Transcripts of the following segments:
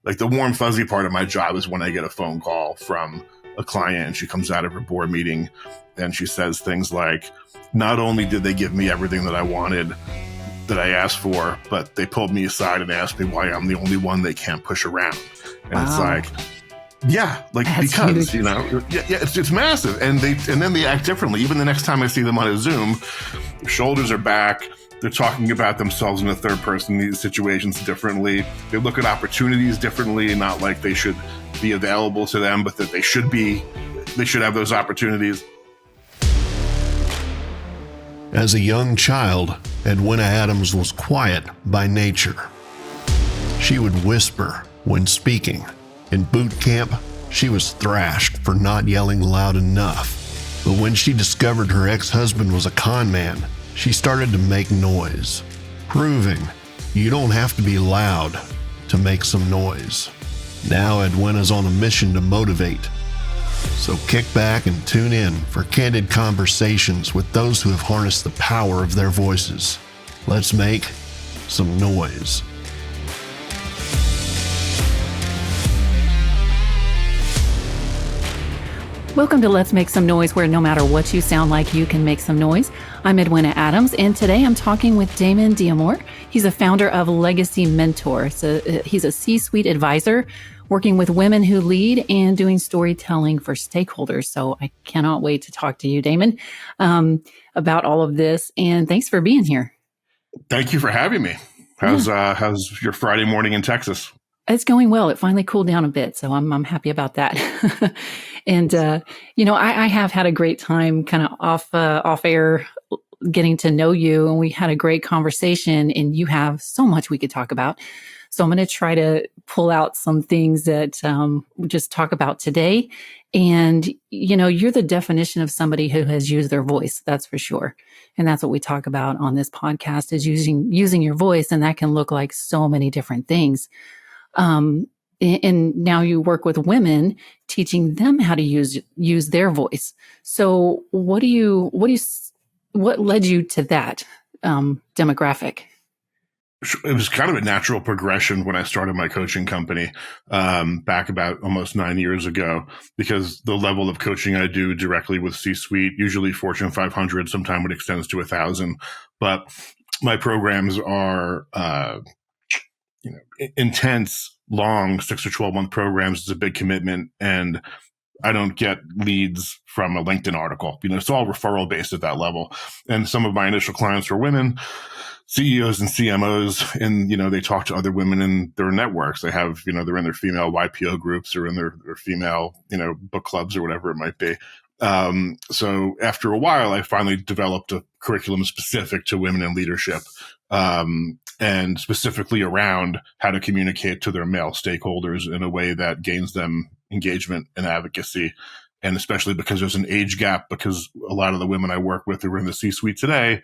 like the warm fuzzy part of my job is when I get a phone call from a client and she comes out of her board meeting and she says things like, not only did they give me everything that I wanted, that I asked for, but they pulled me aside and asked me why I'm the only one they can't push around. And It's like, yeah, like, that's because huge. It's massive. And then they act differently. Even the next time I see them on a Zoom, their shoulders are back. They're talking about themselves in the third person, these situations differently. They look at opportunities differently, not like they should be available to them, but that they should have those opportunities. As a young child, Edwina Adams was quiet by nature. She would whisper when speaking. In boot camp, she was thrashed for not yelling loud enough. But when she discovered her ex-husband was a con man, she started to make noise, proving you don't have to be loud to make some noise. Now Edwina's on a mission to motivate. So kick back and tune in for candid conversations with those who have harnessed the power of their voices. Let's make some noise. Welcome to Let's Make Some Noise, where no matter what you sound like, you can make some noise. I'm Edwina Adams, and today I'm talking with Damon D'Amore. He's a founder of Legacy Mentor. He's a C-suite advisor working with women who lead and doing storytelling for stakeholders. So I cannot wait to talk to you, Damon, about all of this. And thanks for being here. Thank you for having me. How's your Friday morning in Texas? It's going well. It finally cooled down a bit, so I'm happy about that. And I have had a great time, kind of off air, getting to know you, and we had a great conversation. And you have so much we could talk about. So I'm going to try to pull out some things that we just talk about today. And you're the definition of somebody who has used their voice. That's for sure. And that's what we talk about on this podcast, is using your voice, and that can look like so many different things. And now you work with women, teaching them how to use their voice. So what led you to that demographic? It was kind of a natural progression when I started my coaching company back about almost 9 years ago, because the level of coaching I do directly with C-suite, usually Fortune 500, sometimes it extends to 1,000. But my programs are intense, long 6 or 12-month programs. It's a big commitment, and I don't get leads from a LinkedIn article. It's all referral based at that level. And some of my initial clients were women, CEOs and CMOs, and they talk to other women in their networks. They have, they're in their female YPO groups or in their female, book clubs or whatever it might be. So after a while, I finally developed a curriculum specific to women in leadership, and specifically around how to communicate to their male stakeholders in a way that gains them engagement and advocacy. And especially because there's an age gap, because a lot of the women I work with who are in the C-suite today,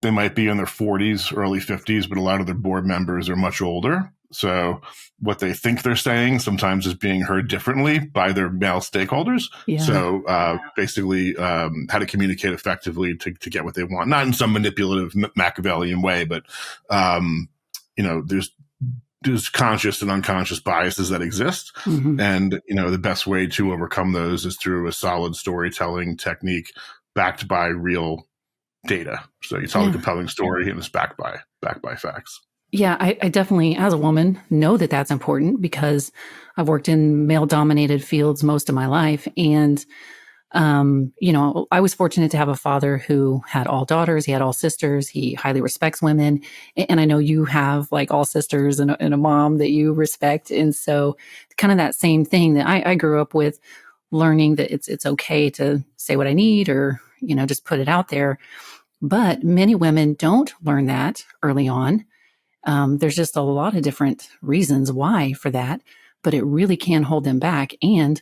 they might be in their 40s, early 50s, but a lot of their board members are much older. So what they think they're saying sometimes is being heard differently by their male stakeholders. Yeah. So basically how to communicate effectively to get what they want, not in some manipulative Machiavellian way, but there's conscious and unconscious biases that exist. Mm-hmm. And the best way to overcome those is through a solid storytelling technique backed by real data. So you tell a compelling story and it's backed by facts. Yeah, I definitely, as a woman, know that that's important, because I've worked in male-dominated fields most of my life. And, I was fortunate to have a father who had all daughters. He had all sisters. He highly respects women. And I know you have like all sisters and a mom that you respect. And so kind of that same thing that I grew up with, learning that it's okay to say what I need, or, just put it out there. But many women don't learn that early on. There's just a lot of different reasons why for that, but it really can hold them back. And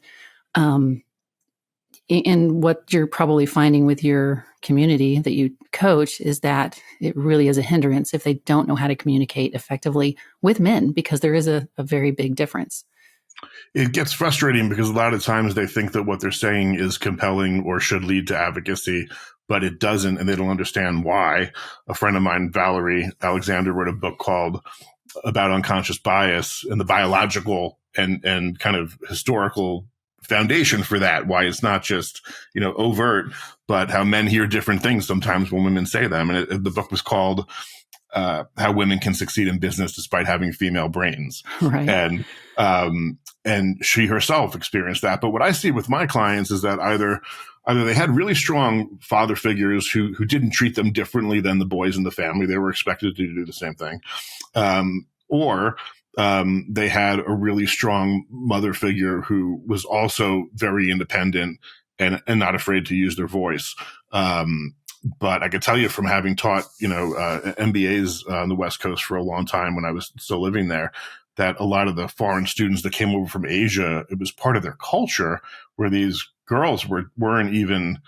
what you're probably finding with your community that you coach is that it really is a hindrance if they don't know how to communicate effectively with men, because there is a very big difference. It gets frustrating because a lot of times they think that what they're saying is compelling or should lead to advocacy, but it doesn't, and they don't understand why. A friend of mine, Valerie Alexander, wrote a book called about unconscious bias and the biological and kind of historical foundation for that, why it's not just, overt, but how men hear different things sometimes when women say them. And the book was called How Women Can Succeed in Business Despite Having Female Brains. Right. And she herself experienced that. But what I see with my clients is that either they had really strong father figures who didn't treat them differently than the boys in the family. They were expected to do the same thing. Or they had a really strong mother figure who was also very independent and not afraid to use their voice. But I could tell you from having taught, MBAs on the West Coast for a long time when I was still living there, that a lot of the foreign students that came over from Asia, it was part of their culture where these girls weren't even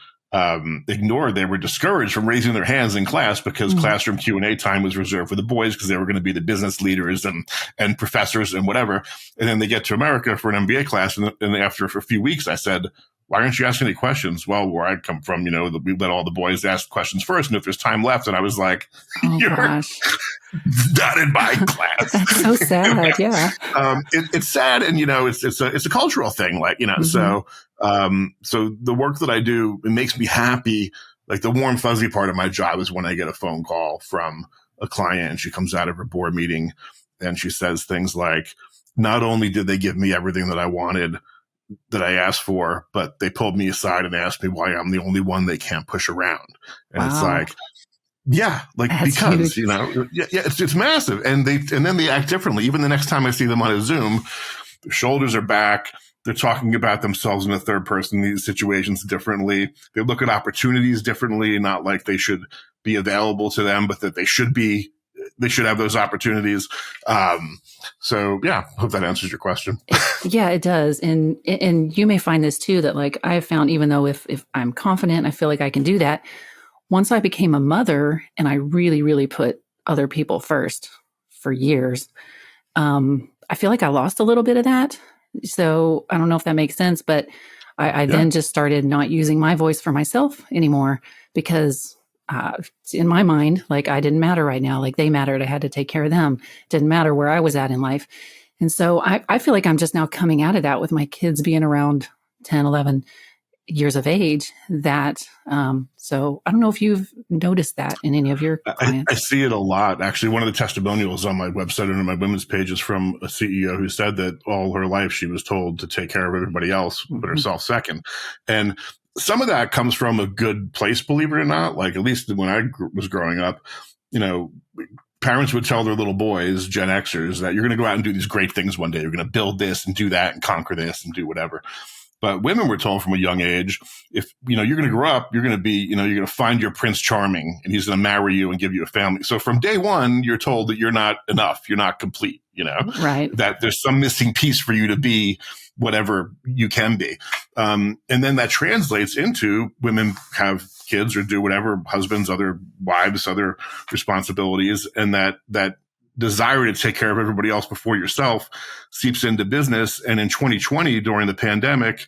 ignored. They were discouraged from raising their hands in class because classroom Q&A time was reserved for the boys because they were going to be the business leaders and professors and whatever. And then they get to America for an MBA class. And after a few weeks, I said, why aren't you asking any questions? Well, where I come from, we let all the boys ask questions first. And if there's time left, and I was like, you're not in my class. That's so sad. Yeah. It's sad. And, it's a cultural thing. So the work that I do, it makes me happy. Like the warm, fuzzy part of my job is when I get a phone call from a client and she comes out of her board meeting and she says things like, not only did they give me everything that I wanted, that I asked for, but they pulled me aside and asked me why I'm the only one they can't push around. And It's like, yeah, like that's because, huge. It's massive. And then they act differently. Even the next time I see them on a Zoom, their shoulders are back. They're talking about themselves in the third person, these situations differently. They look at opportunities differently, not like they should be available to them, but that they should have those opportunities. So yeah, hope that answers your question. Yeah, it does. And you may find this too, that like I have found, even though if I'm confident, I feel like I can do that. Once I became a mother and I really, really put other people first for years, I feel like I lost a little bit of that. So I don't know if that makes sense, but I then just started not using my voice for myself anymore because in my mind, like I didn't matter right now. Like they mattered. I had to take care of them. It didn't matter where I was at in life. And so I feel like I'm just now coming out of that with my kids being around 10, 11 years of age. So I don't know if you've noticed that in any of your clients. I see it a lot. Actually, one of the testimonials on my website and on my women's page is from a CEO who said that all her life she was told to take care of everybody else, but herself second. And some of that comes from a good place, believe it or not. Like at least when I was growing up, parents would tell their little boys, Gen Xers, that you're going to go out and do these great things one day. You're going to build this and do that and conquer this and do whatever. But women were told from a young age, if, you're going to grow up, you're going to be, you're going to find your Prince Charming and he's going to marry you and give you a family. So from day one, you're told that you're not enough. You're not complete, right. That there's some missing piece for you to be whatever you can be. And then that translates into women have kids or do whatever, husbands, other wives, other responsibilities. And that desire to take care of everybody else before yourself seeps into business. And in 2020, during the pandemic,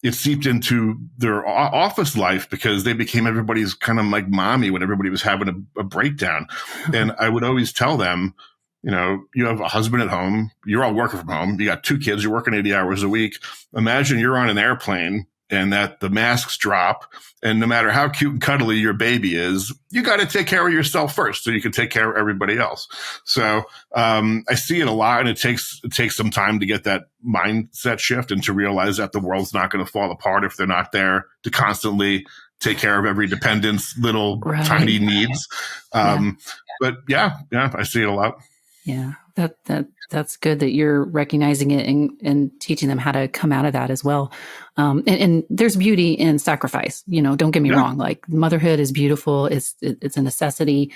it seeped into their office life because they became everybody's kind of like mommy when everybody was having a breakdown. And I would always tell them, you have a husband at home, you're all working from home, you got 2 kids, you're working 80 hours a week. Imagine you're on an airplane and that the masks drop. And no matter how cute and cuddly your baby is, you got to take care of yourself first so you can take care of everybody else. So I see it a lot, and it takes some time to get that mindset shift and to realize that the world's not going to fall apart if they're not there to constantly take care of every dependent's little tiny needs. But yeah, I see it a lot. Yeah, that's good that you're recognizing it and teaching them how to come out of that as well. And there's beauty in sacrifice. Don't get me wrong. Like motherhood is beautiful. It's a necessity.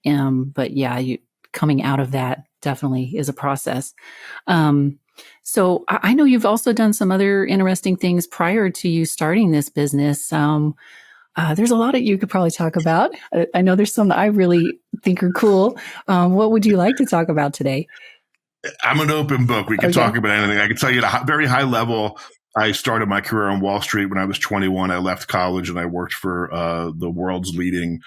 But yeah, coming out of that definitely is a process. So I know you've also done some other interesting things prior to you starting this business. There's a lot that you could probably talk about. I know there's some that I really think are cool. What would you like to talk about today? I'm an open book. We can talk about anything. I can tell you at a very high level, I started my career on Wall Street when I was 21. I left college and I worked for the world's leading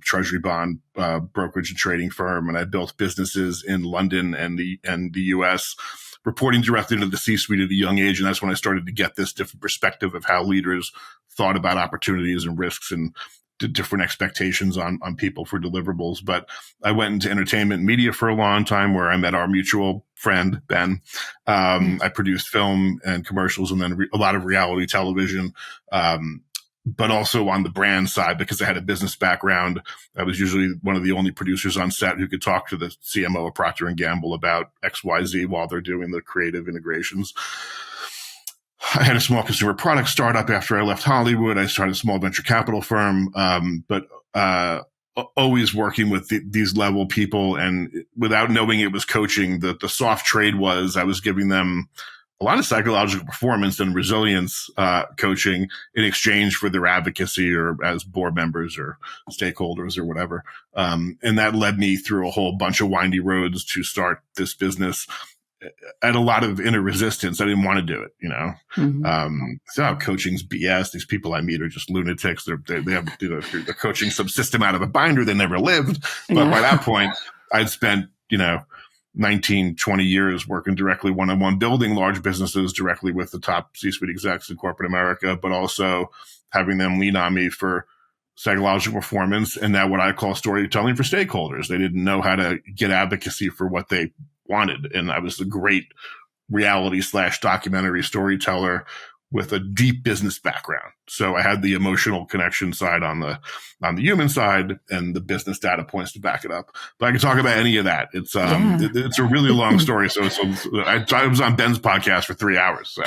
treasury bond brokerage and trading firm, and I built businesses in London and the U.S., reporting directly to the C-suite at a young age. And that's when I started to get this different perspective of how leaders thought about opportunities and risks and different expectations on people for deliverables. But I went into entertainment and media for a long time, where I met our mutual friend, Ben. I produced film and commercials, and then a lot of reality television. But also on the brand side, because I had a business background, I was usually one of the only producers on set who could talk to the CMO of Procter & Gamble about XYZ while they're doing the creative integrations. I had a small consumer product startup after I left Hollywood. I started a small venture capital firm, but always working with these level people. And without knowing it was coaching, the soft trade was I was giving them a lot of psychological performance and resilience coaching in exchange for their advocacy or as board members or stakeholders or whatever. And that led me through a whole bunch of windy roads to start this business at a lot of inner resistance. I didn't want to do it, you know. So coaching's BS. These people I meet are just lunatics. They have, you know, they're coaching some system out of a binder they never lived. But by that point, I'd spent, 19, 20 years working directly one-on-one, building large businesses directly with the top C-suite execs in corporate America, but also having them lean on me for psychological performance and now what I call storytelling for stakeholders. They didn't know how to get advocacy for what they wanted. And I was a great reality/documentary storyteller with a deep business background. So I had the emotional connection side on the human side and the business data points to back it up. But I can talk about any of that. It's it's a really long story. So I was on Ben's podcast for 3 hours. So.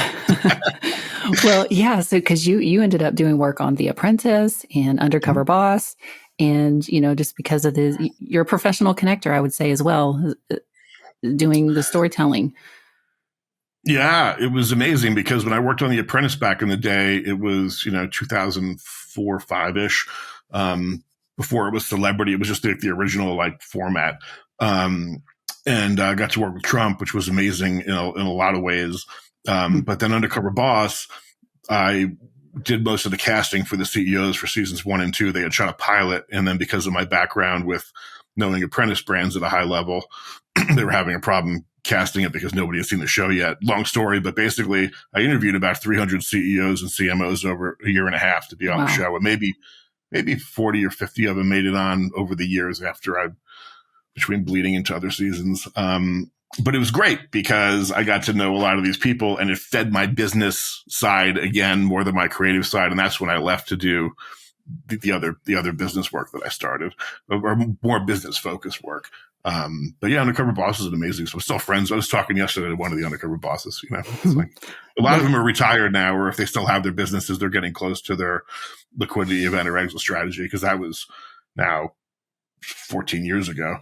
Well, yeah. So because you ended up doing work on The Apprentice and Undercover Boss, and just because of you're a professional connector, I would say as well, doing the storytelling. Yeah, it was amazing because when I worked on The Apprentice back in the day, it was, 2004, 5-ish. Before it was Celebrity, it was just the original format. And I got to work with Trump, which was amazing in a lot of ways. But then Undercover Boss, I did most of the casting for the CEOs for seasons 1 and 2. They had shot a pilot. And then because of my background with knowing Apprentice brands at a high level, they were having a problem casting it because nobody had seen the show yet. Long story, but basically I interviewed about 300 CEOs and CMOs over a year and a half to be on the show. And maybe 40 or 50 of them made it on over the years between bleeding into other seasons. But it was great because I got to know a lot of these people and it fed my business side again, more than my creative side. And that's when I left to do the other business work that I started, or more business focused work. But yeah, Undercover Boss is amazing. So I'm still friends. I was talking yesterday to one of the Undercover Bosses, It's a lot of them are retired now, or if they still have their businesses, they're getting close to their liquidity event or exit strategy. Cause that was now 14 years ago.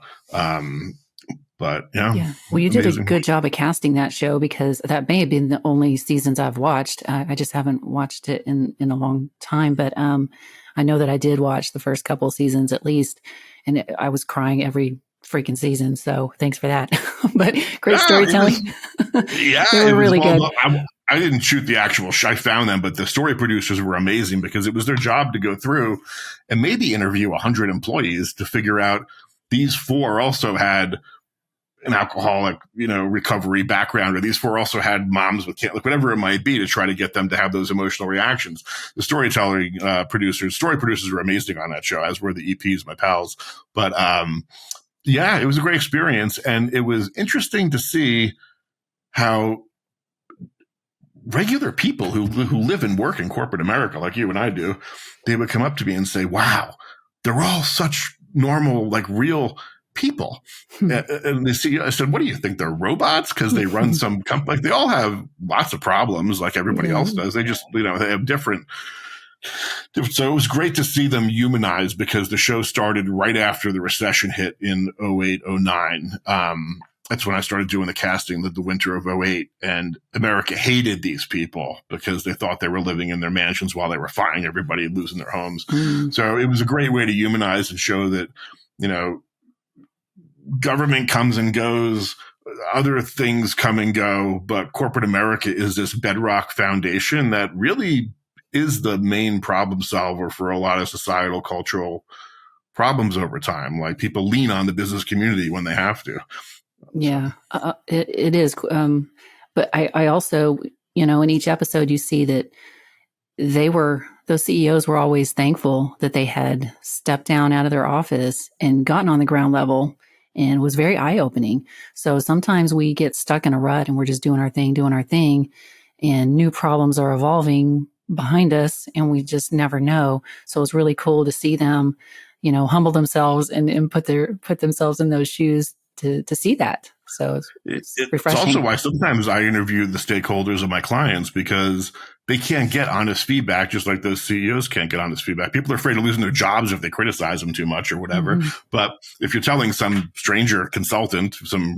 But yeah. Well, you did a good job of casting that show because that may have been the only seasons I've watched. I just haven't watched it in a long time, but, I know that I did watch the first couple seasons at least, and I was crying every freaking season. So thanks for that. But great storytelling. They were really good. I didn't shoot the actual show. I found them, but the story producers were amazing because it was their job to go through and maybe interview 100 employees to figure out these 4 also had an alcoholic, recovery background, or these 4 also had moms with kids, whatever it might be, to try to get them to have those emotional reactions. The story producers were amazing on that show, as were the EPs, my pals. But, it was a great experience. And it was interesting to see how regular people who live and work in corporate America, like you and I do, they would come up to me and say, wow, they're all such normal, real people. And the CEO, I said, what do you think? They're robots? Because they run some company. They all have lots of problems like everybody else does. They just, they have different. So it was great to see them humanized because the show started right after the recession hit in 08, 09. That's when I started doing the casting, the winter of 08. And America hated these people because they thought they were living in their mansions while they were firing everybody and losing their homes. So it was a great way to humanize and show that, government comes and goes, other things come and go, but corporate America is this bedrock foundation that really is the main problem solver for a lot of societal, cultural problems over time. Like people lean on the business community when they have to. Yeah, it is. But I also, in each episode you see that those CEOs were always thankful that they had stepped down out of their office and gotten on the ground level, and was very eye-opening. So sometimes we get stuck in a rut and we're just doing our thing, and new problems are evolving behind us and we just never know. So it's really cool to see them, humble themselves and put themselves in those shoes to see that. So it's refreshing. It's also why sometimes I interview the stakeholders of my clients, because they can't get honest feedback, just like those CEOs can't get honest feedback. People are afraid of losing their jobs if they criticize them too much or whatever. Mm-hmm. But if you're telling some stranger consultant, some,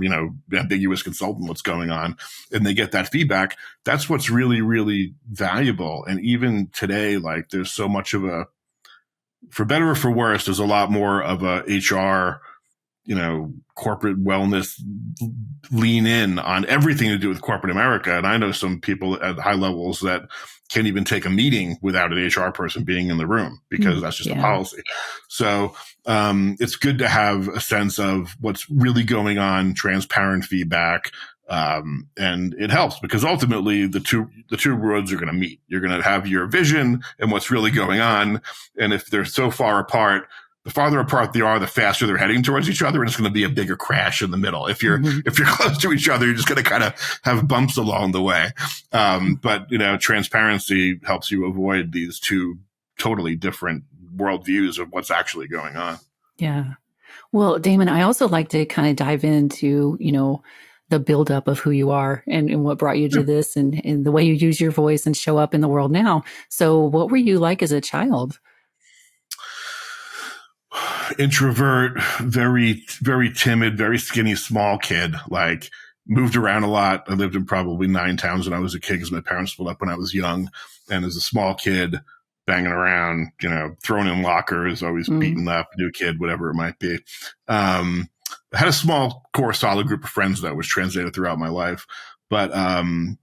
ambiguous consultant what's going on, and they get that feedback, that's what's really, really valuable. And even today, like there's so much of for better or for worse, there's a lot more of a HR, corporate wellness lean in on everything to do with corporate America. And I know some people at high levels that can't even take a meeting without an HR person being in the room, because that's just a policy. So it's good to have a sense of what's really going on, transparent feedback. And it helps, because ultimately the two roads are going to meet. You're going to have your vision and what's really going on. And if they're so far apart, the farther apart they are, the faster they're heading towards each other, and it's going to be a bigger crash in the middle. If you're close to each other, you're just going to kind of have bumps along the way. But transparency helps you avoid these two totally different worldviews of what's actually going on. Yeah. Well, Damon, I also like to kind of dive into, the buildup of who you are and what brought you to this, and the way you use your voice and show up in the world now. So what were you like as a child? Introvert, very, very timid, very skinny, small kid, like moved around a lot. I lived in probably 9 towns when I was a kid, because my parents split up when I was young. And as a small kid, banging around, thrown in lockers, always beaten up, new kid, whatever it might be. I had a small core solid group of friends that was translated throughout my life. But I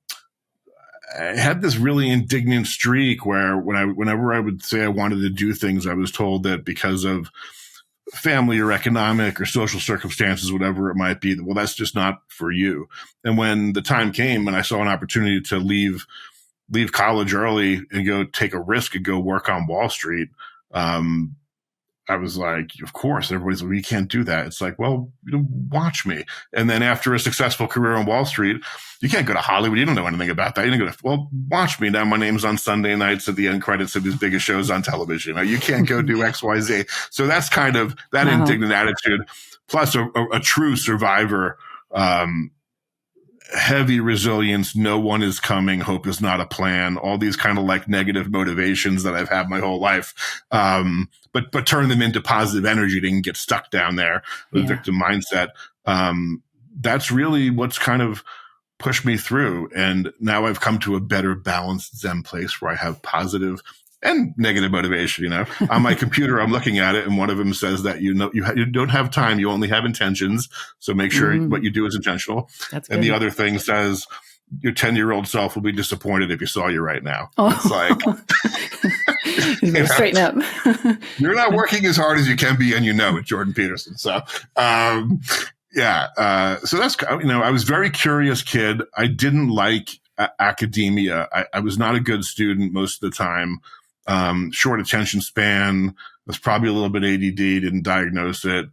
had this really indignant streak where whenever I would say I wanted to do things, I was told that because of family or economic or social circumstances, whatever it might be, well, that's just not for you. And when the time came and I saw an opportunity to leave college early and go take a risk and go work on Wall Street, I was like, of course. Everybody's like, well, you can't do that. It's like, well, watch me. And then after a successful career on Wall Street, you can't go to Hollywood. You don't know anything about that. You didn't go to, well, watch me. Now my name's on Sunday nights at the end credits of these biggest shows on television. You can't go do X, Y, Z. So that's kind of that indignant attitude, plus a true survivor, heavy resilience. No one is coming. Hope is not a plan. All these kind of like negative motivations that I've had my whole life. But turn them into positive energy. Didn't get stuck down there with victim mindset. That's really what's kind of pushed me through. And now I've come to a better balanced Zen place where I have positive and negative motivation. On my computer, I'm looking at it, and one of them says that you don't have time, you only have intentions. So make sure what you do is intentional. That's and good. the other thing says your 10-year-old self will be disappointed if you saw you right now. It's like, straighten up. You're not working as hard as you can be, and it, Jordan Peterson. So, so that's, I was a very curious kid. I didn't like academia. I was not a good student most of the time. Short attention span, was probably a little bit ADD, didn't diagnose it.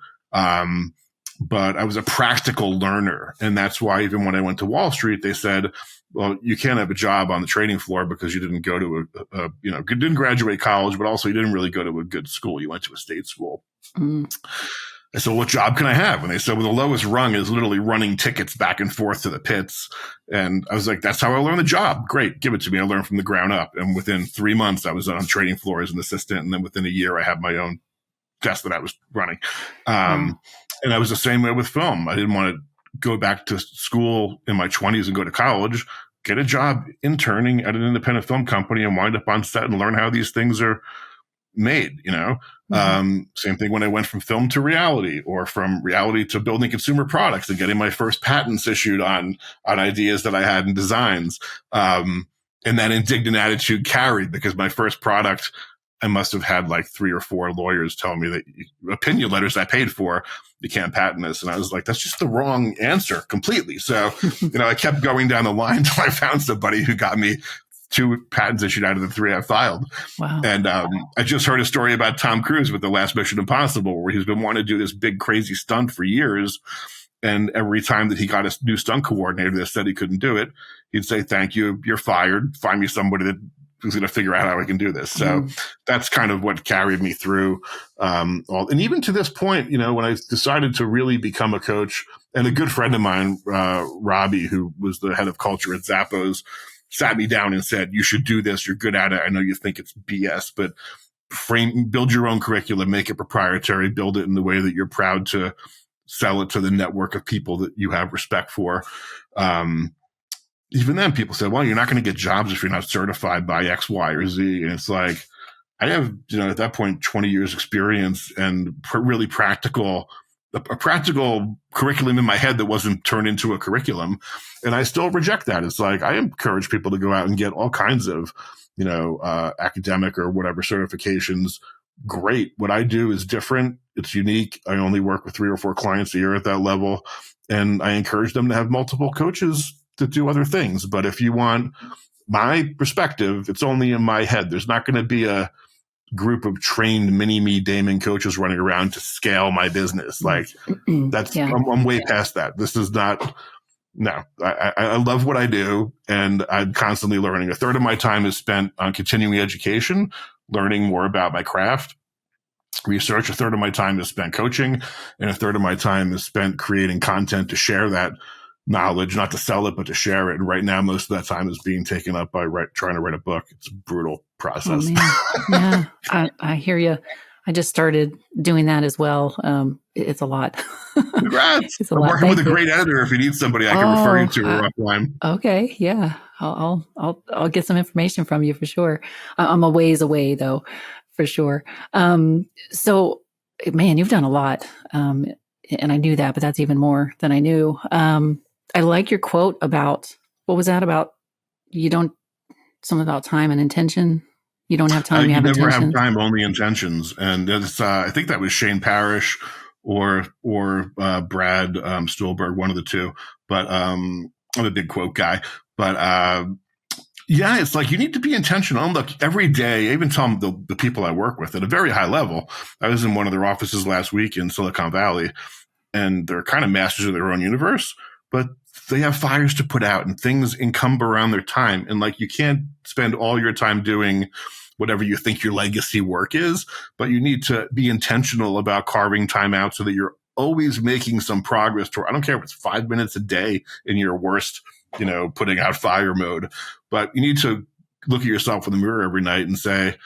But I was a practical learner. And that's why even when I went to Wall Street, they said, well, you can't have a job on the trading floor because you didn't go to didn't graduate college, but also you didn't really go to a good school. You went to a state school. I said, what job can I have? And they said, well, the lowest rung is literally running tickets back and forth to the pits. And I was like, that's how I learned the job. Great. Give it to me. I learned from the ground up. And within 3 months, I was on trading floor as an assistant. And then within a year, I had my own desk that I was running. And I was the same way with film. I didn't want to go back to school in my 20s and go to college, get a job interning at an independent film company and wind up on set and learn how these things are made, Same thing when I went from film to reality, or from reality to building consumer products and getting my first patents issued on ideas that I had in designs. And that indignant attitude carried, because my first product, I must have had like 3 or 4 lawyers tell me that opinion letters I paid for, you can't patent this. And I was like, that's just the wrong answer completely. So, I kept going down the line until I found somebody who got me 2 patents issued out of the 3 I filed. Wow. And I just heard a story about Tom Cruise with The Last Mission Impossible, where he's been wanting to do this big, crazy stunt for years. And every time that he got a new stunt coordinator that said he couldn't do it, he'd say, thank you, you're fired. Find me somebody that who's going to figure out how I can do this. So that's kind of what carried me through and even to this point, when I decided to really become a coach, and a good friend of mine, Robbie, who was the head of culture at Zappos, sat me down and said, you should do this. You're good at it. I know you think it's BS, but build your own curriculum, make it proprietary, build it in the way that you're proud to sell it to the network of people that you have respect for. Even then people said, well, you're not going to get jobs if you're not certified by X, Y, or Z. And it's like, I have, at that point, 20 years experience and really a practical curriculum in my head that wasn't turned into a curriculum. And I still reject that. It's like, I encourage people to go out and get all kinds of, academic or whatever certifications. Great. What I do is different. It's unique. I only work with 3 or 4 clients a year at that level. And I encourage them to have multiple coaches to do other things. But if you want my perspective, it's only in my head. There's not going to be a group of trained mini-me Damon coaches running around to scale my business. Like that's, I'm way past that. This is not, no, I love what I do, and I'm constantly learning. A third of my time is spent on continuing education, learning more about my craft, research. A third of my time is spent coaching, and a third of my time is spent creating content to share that knowledge, not to sell it, but to share it. And right now, most of that time is being taken up by trying to write a book. It's a brutal process. Oh, yeah, I hear you. I just started doing that as well. It's a lot. Congrats. I'm working with a great editor. If you need somebody, I can refer you to her offline. Okay. Yeah. I'll get some information from you for sure. I'm a ways away though, for sure. So man, you've done a lot. And I knew that, but that's even more than I knew. I like your quote about, what was that about? Something about time and intention. You don't have time. You have never intentions. have time, only intentions. And it's, I think that was Shane Parrish or Brad Stulberg, one of the two. But I'm a big quote guy. But yeah, it's like you need to be intentional. And look, every day, I even tell them the people I work with at a very high level. I was in one of their offices last week in Silicon Valley, and they're kind of masters of their own universe, but they have fires to put out and things encumber around their time. And like, you can't spend all your time doing whatever you think your legacy work is, but you need to be intentional about carving time out so that you're always making some progress toward, I don't care if it's 5 minutes a day in your worst, putting out fire mode, but you need to look at yourself in the mirror every night and say,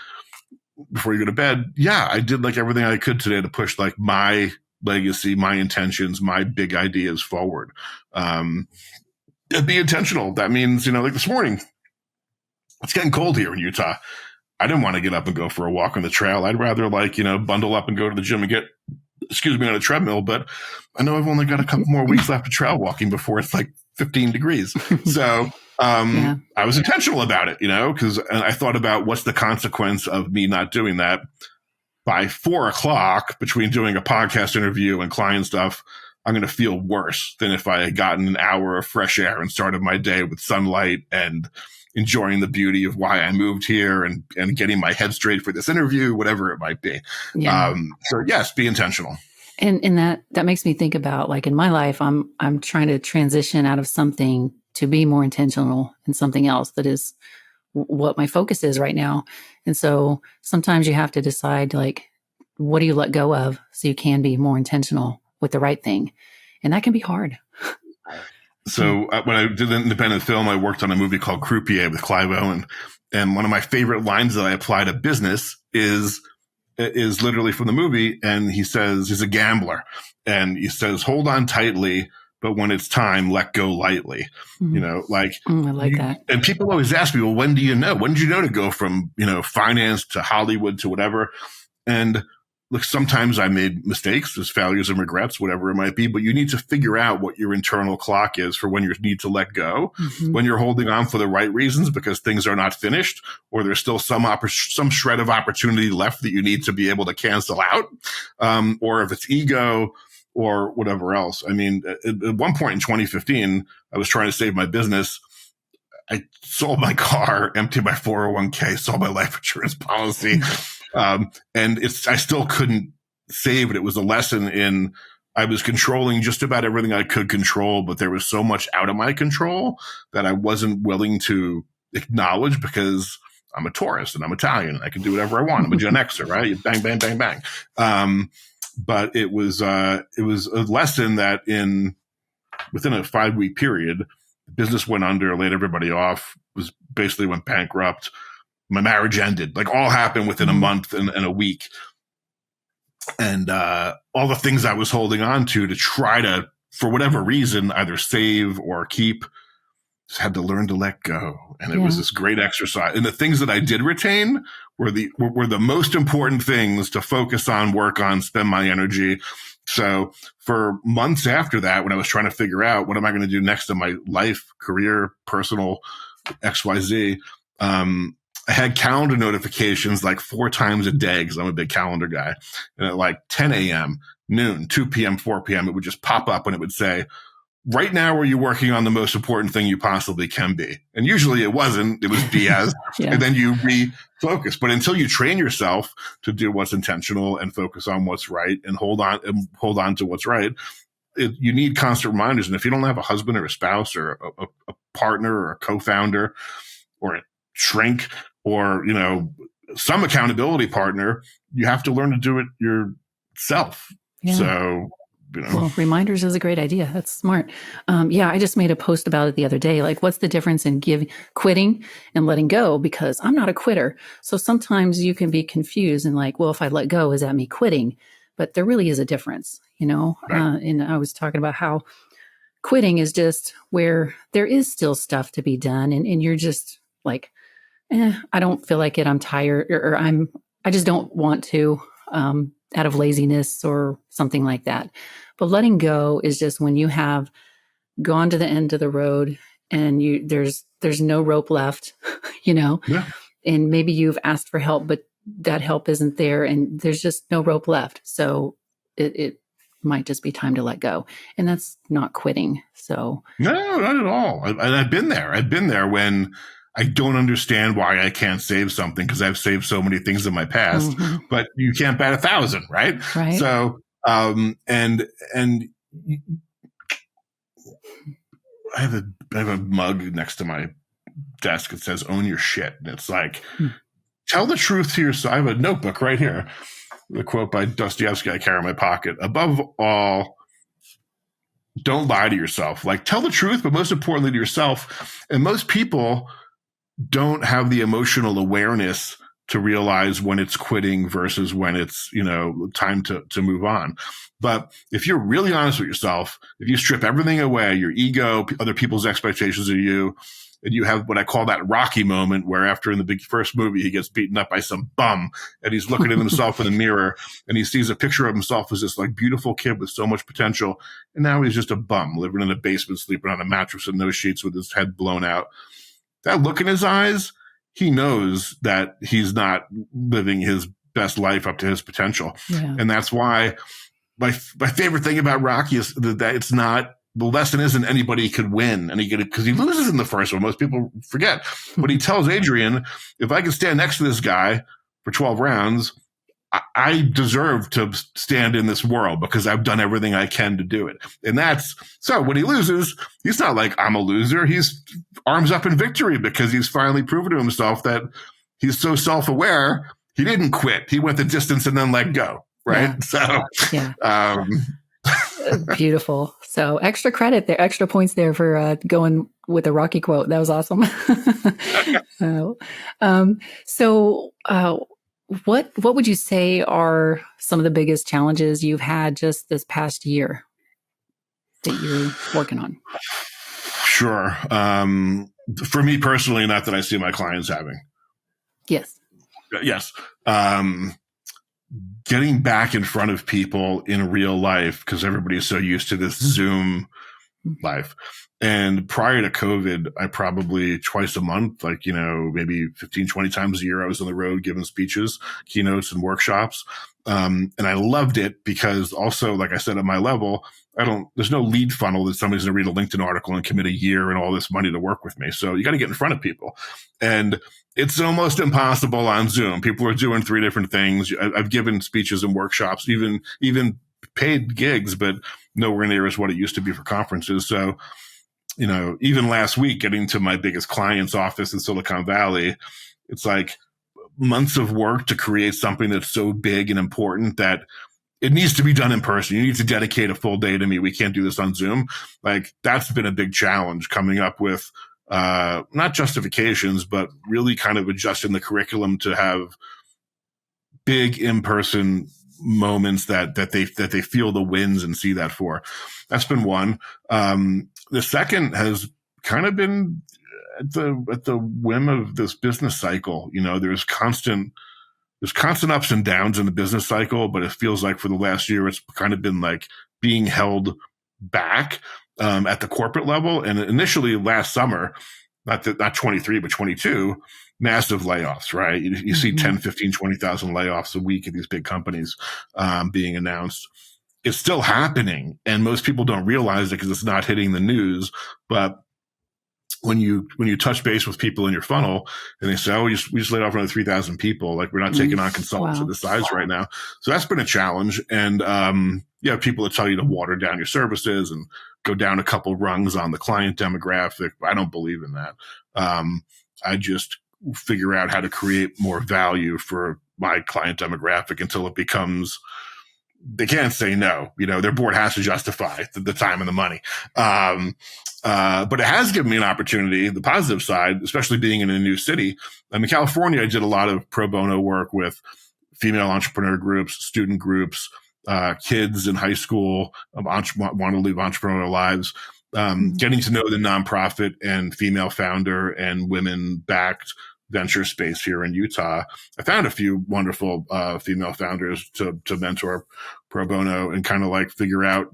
before you go to bed, yeah, I did like everything I could today to push like my legacy, my intentions, my big ideas forward. Be intentional. That means, like this morning, it's getting cold here in Utah. I didn't want to get up and go for a walk on the trail. I'd rather bundle up and go to the gym and get, on a treadmill. But I know I've only got a couple more weeks left of trail walking before it's like 15 degrees. So I was intentional about it, because I thought about what's the consequence of me not doing that. By 4:00, between doing a podcast interview and client stuff, I'm going to feel worse than if I had gotten an hour of fresh air and started my day with sunlight and enjoying the beauty of why I moved here and getting my head straight for this interview, whatever it might be. Yeah. So yes, be intentional. And that makes me think about, like, in my life, I'm trying to transition out of something to be more intentional in something else that is what my focus is right now. And so sometimes you have to decide, like, what do you let go of so you can be more intentional with the right thing? And that can be hard. So when I did the independent film, I worked on a movie called Croupier with Clive Owen. And one of my favorite lines that I apply to business is literally from the movie. And he says, he's a gambler. And he says, hold on tightly, but when it's time, let go lightly. Mm-hmm. I like that. And people always ask me, well, when do you know? When did you know to go from, finance to Hollywood to whatever? And look, sometimes I made mistakes, there's failures and regrets, whatever it might be, but you need to figure out what your internal clock is for when you need to let go, when you're holding on for the right reasons because things are not finished, or there's still some shred of opportunity left that you need to be able to cancel out, or if it's ego or whatever else. I mean, at one point in 2015, I was trying to save my business. I sold my car, emptied my 401k, sold my life insurance policy. And I still couldn't save it. It was a lesson in, I was controlling just about everything I could control, but there was so much out of my control that I wasn't willing to acknowledge because I'm a Taurus and I'm Italian and I can do whatever I want. I'm a Gen Xer, right? Bang, bang, bang, bang. But it was a lesson that within a 5-week period, the business went under, laid everybody off, basically went bankrupt. My marriage ended, like all happened within a month and a week. And all the things I was holding on to try to, for whatever reason, either save or keep, just had to learn to let go. And it was this great exercise. And the things that I did retain were the most important things to focus on, work on, spend my energy. So for months after that, when I was trying to figure out what am I going to do next in my life, career, personal, XYZ, I had calendar notifications like 4 times a day because I'm a big calendar guy. And at like 10 a.m., noon, 2 p.m., 4 p.m., it would just pop up and it would say, right now are you working on the most important thing you possibly can be? And usually it wasn't. It was BS. And then you refocus. But until you train yourself to do what's intentional and focus on what's right and hold on to what's right, you need constant reminders. And if you don't have a husband or a spouse or a partner or a co-founder or a shrink or, some accountability partner, you have to learn to do it yourself. Yeah. So, Well, reminders is a great idea. That's smart. I just made a post about it the other day. Like, what's the difference in quitting and letting go? Because I'm not a quitter. So sometimes you can be confused and like, well, if I let go, is that me quitting? But there really is a difference, Right. And I was talking about how quitting is just where there is still stuff to be done. And you're just like, I don't feel like it. I'm tired or I just don't want to, out of laziness or something like that. But letting go is just when you have gone to the end of the road and there's no rope left, and maybe you've asked for help, but that help isn't there and there's just no rope left. So it might just be time to let go. And that's not quitting. So no, not at all. And I've been there. I've been there when I don't understand why I can't save something because I've saved so many things in my past, but you can't bat 1,000, right? Right. So, and I have a mug next to my desk. It says "Own your shit," and it's like, tell the truth to yourself. I have a notebook right here. The quote by Dostoevsky I carry in my pocket. Above all, don't lie to yourself. Like, tell the truth, but most importantly to yourself. And most people don't have the emotional awareness to realize when it's quitting versus when it's, time to move on. But if you're really honest with yourself, if you strip everything away, your ego, other people's expectations of you, and you have what I call that Rocky moment where after in the big first movie, he gets beaten up by some bum and he's looking at himself in the mirror and he sees a picture of himself as this like beautiful kid with so much potential. And now he's just a bum living in a basement, sleeping on a mattress with no sheets with his head blown out. That look in his eyes, he knows that he's not living his best life up to his potential. Yeah. And that's why my favorite thing about Rocky is that it's not, the lesson isn't anybody could win because he loses in the first one. Most people forget. But he tells Adrian, if I can stand next to this guy for 12 rounds, I deserve to stand in this world because I've done everything I can to do it. And so when he loses, he's not like, I'm a loser. He's arms up in victory because he's finally proven to himself that he's so self-aware. He didn't quit. He went the distance and then let go. Right. Yeah. Beautiful. So extra credit there, extra points there for going with a Rocky quote. That was awesome. What would you say are some of the biggest challenges you've had just this past year that you're working on? Sure. For me personally, not that I see my clients having. Yes. Yes. getting back in front of people in real life, because everybody's so used to this Zoom life. And prior to COVID, I probably twice a month, like, maybe 15, 20 times a year, I was on the road giving speeches, keynotes, and workshops. And I loved it because also, like I said, at my level, there's no lead funnel that somebody's going to read a LinkedIn article and commit a year and all this money to work with me. So you got to get in front of people. And it's almost impossible on Zoom. People are doing 3 different things. I've given speeches and workshops, even paid gigs, but nowhere near as what it used to be for conferences. So, even last week, getting to my biggest client's office in Silicon Valley, it's like months of work to create something that's so big and important that it needs to be done in person. You need to dedicate a full day to me. We can't do this on Zoom. Like, that's been a big challenge, coming up with not justifications, but really kind of adjusting the curriculum to have big in-person moments that they feel the wins and see that for. That's been one. The second has kind of been at the whim of this business cycle. There's constant ups and downs in the business cycle, but it feels like for the last year, it's kind of been like being held back at the corporate level. And initially last summer, not 23, but 22, massive layoffs, right? You see 10, 15, 20,000 layoffs a week at these big companies being announced. It's still happening, and most people don't realize it because it's not hitting the news. But when you touch base with people in your funnel and they say, "Oh, we just laid off another 3,000 people," like, we're not taking on consultants of this size right now. So that's been a challenge. And you have people that tell you to water down your services and go down a couple rungs on the client demographic. I don't believe in that. I just figure out how to create more value for my client demographic until it becomes, they can't say no. Their board has to justify the time and the money. But it has given me an opportunity, the positive side, especially being in a new city. In California, I did a lot of pro bono work with female entrepreneur groups, student groups, kids in high school want to live entrepreneurial lives, getting to know the nonprofit and female founder and women-backed venture space here in Utah. I found a few wonderful female founders to mentor pro bono and kind of like figure out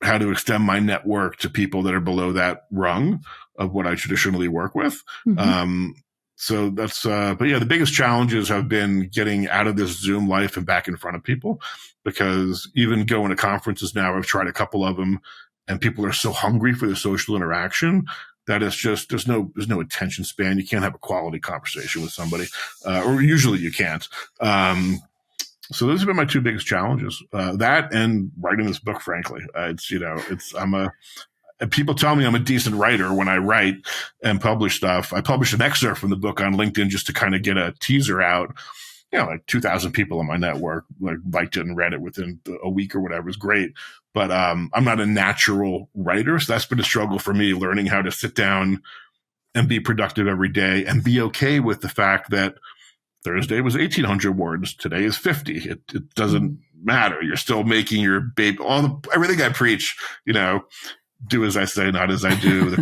how to extend my network to people that are below that rung of what I traditionally work with. So that's, but yeah, the biggest challenges have been getting out of this Zoom life and back in front of people, because even going to conferences now, I've tried a couple of them, and people are so hungry for the social interaction that it's just, there's no attention span. You can't have a quality conversation with somebody, or usually you can't. So those have been my 2 biggest challenges, that and writing this book, frankly. People tell me I'm a decent writer when I write and publish stuff. I published an excerpt from the book on LinkedIn just to kind of get a teaser out. Like 2,000 people in my network liked it and read it within a week or whatever. It was great. But I'm not a natural writer. So that's been a struggle for me, learning how to sit down and be productive every day and be okay with the fact that Thursday was 1,800 words. Today is 50. It doesn't matter. You're still making your baby, everything I preach, do as I say, not as I do. The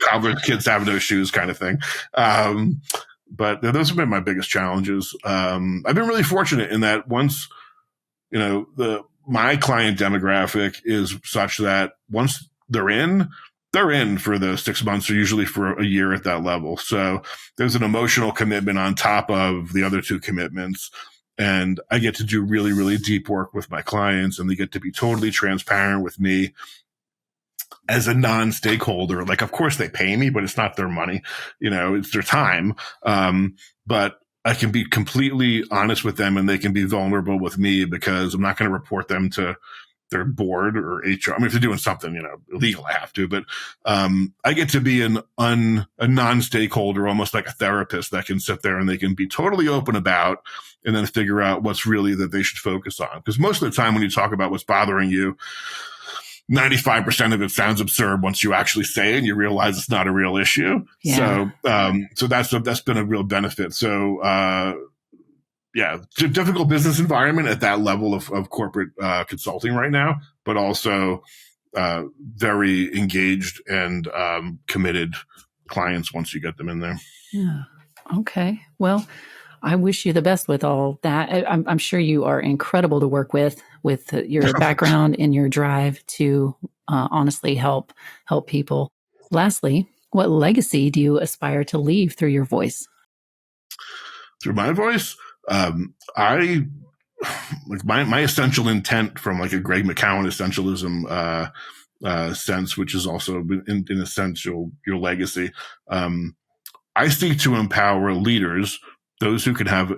cobbler kids have no shoes kind of thing. But those have been my biggest challenges. I've been really fortunate in that once, my client demographic is such that once they're in for the 6 months or usually for a year at that level. So there's an emotional commitment on top of the other 2 commitments. And I get to do really, really deep work with my clients, and they get to be totally transparent with me as a non-stakeholder. Like, of course they pay me, but it's not their money, it's their time. But I can be completely honest with them, and they can be vulnerable with me, because I'm not going to report them to their board or HR. I mean, if they're doing something, illegal, I have to, but, I get to be a non-stakeholder, almost like a therapist that can sit there and they can be totally open about, and then figure out what's really that they should focus on. Because most of the time when you talk about what's bothering you, 95% of it sounds absurd once you actually say it and you realize it's not a real issue. Yeah. So that's been a real benefit. So, difficult business environment at that level of corporate consulting right now, but also very engaged and committed clients once you get them in there. Yeah. Okay. Well, I wish you the best with all that. I'm sure you are incredible to work with your background and your drive to honestly help people. Lastly, what legacy do you aspire to leave through your voice? Through my voice, I like my essential intent from like a Greg McKeown essentialism sense, which is also in essential your legacy. I seek to empower leaders, those who can have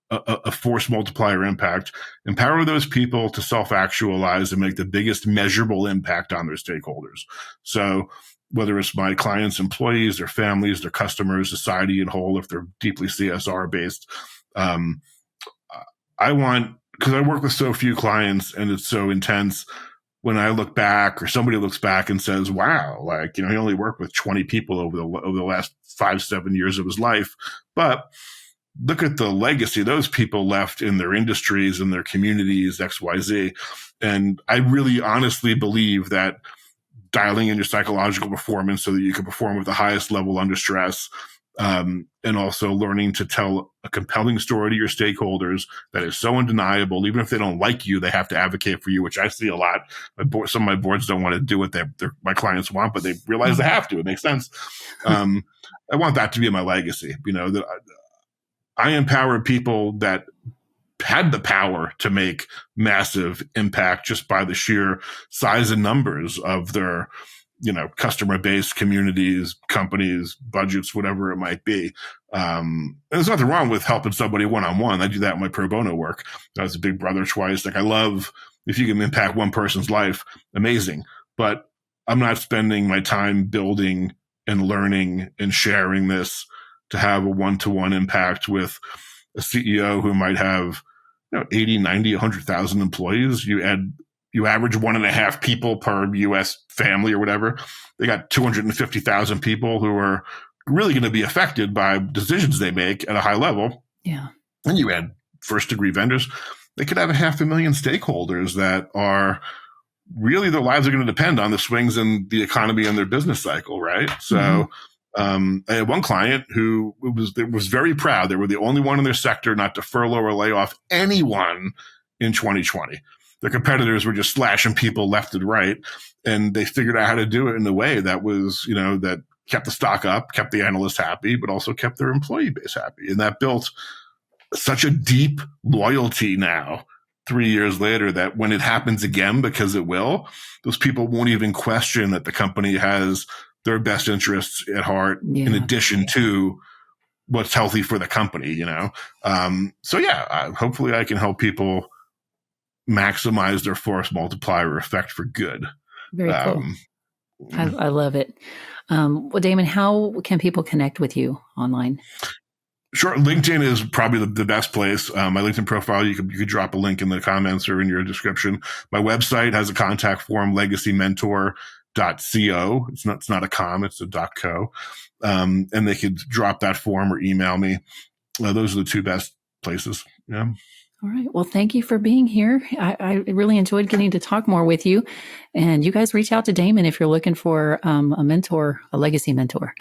a force multiplier impact, empower those people to self-actualize and make the biggest measurable impact on their stakeholders. So whether it's my clients' employees, their families, their customers, society in whole, if they're deeply CSR based, I want, because I work with so few clients and it's so intense, when I look back or somebody looks back and says, wow, like, he only worked with 20 people over the last 5-7 years of his life. But look at the legacy those people left in their industries and their communities, XYZ. And I really honestly believe that dialing in your psychological performance so that you can perform with the highest level under stress, and also learning to tell a compelling story to your stakeholders that is so undeniable. Even if they don't like you, they have to advocate for you, which I see a lot. Some of my boards don't want to do what my clients want, but they realize they have to. It makes sense. I want that to be my legacy. That I empowered people that had the power to make massive impact just by the sheer size and numbers of their customer base, communities, companies, budgets, whatever it might be. And there's nothing wrong with helping somebody one-on-one. I do that in my pro bono work. I was a big brother twice. Like, I love if you can impact one person's life, amazing. But I'm not spending my time building and learning and sharing this to have a one-to-one impact with a CEO who might have 80, 90, 100,000 employees. You average 1.5 people per U.S. family or whatever. They got 250,000 people who are really going to be affected by decisions they make at a high level. Yeah. And you add first degree vendors. They could have 500,000 stakeholders that are really, their lives are going to depend on the swings in the economy and their business cycle, right? So I had one client who was very proud. They were the only one in their sector not to furlough or lay off anyone in 2020. Their competitors were just slashing people left and right, and they figured out how to do it in a way that was, that kept the stock up, kept the analysts happy, but also kept their employee base happy. And that built such a deep loyalty now, 3 years later, that when it happens again, because it will, those people won't even question that the company has their best interests at heart, in addition to what's healthy for the company, hopefully I can help people maximize their force multiplier effect for good. Very cool. I love it. Well, Damon, how can people connect with you online? Sure. LinkedIn is probably the best place. My LinkedIn profile, you could drop a link in the comments or in your description. My website has a contact form, legacymentor.co. It's not a com, it's a .co. And they could drop that form or email me. Those are the two best places. Yeah. All right. Well, thank you for being here. I really enjoyed getting to talk more with you. And you guys reach out to Damon if you're looking for a mentor, a legacy mentor,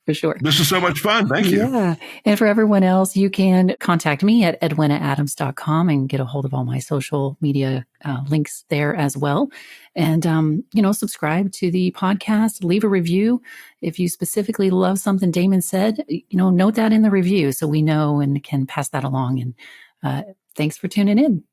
for sure. This is so much fun. Thank you. Yeah. And for everyone else, you can contact me at edwinaadams.com and get a hold of all my social media links there as well. And, subscribe to the podcast, leave a review. If you specifically love something Damon said, note that in the review so we know and can pass that along. And thanks for tuning in.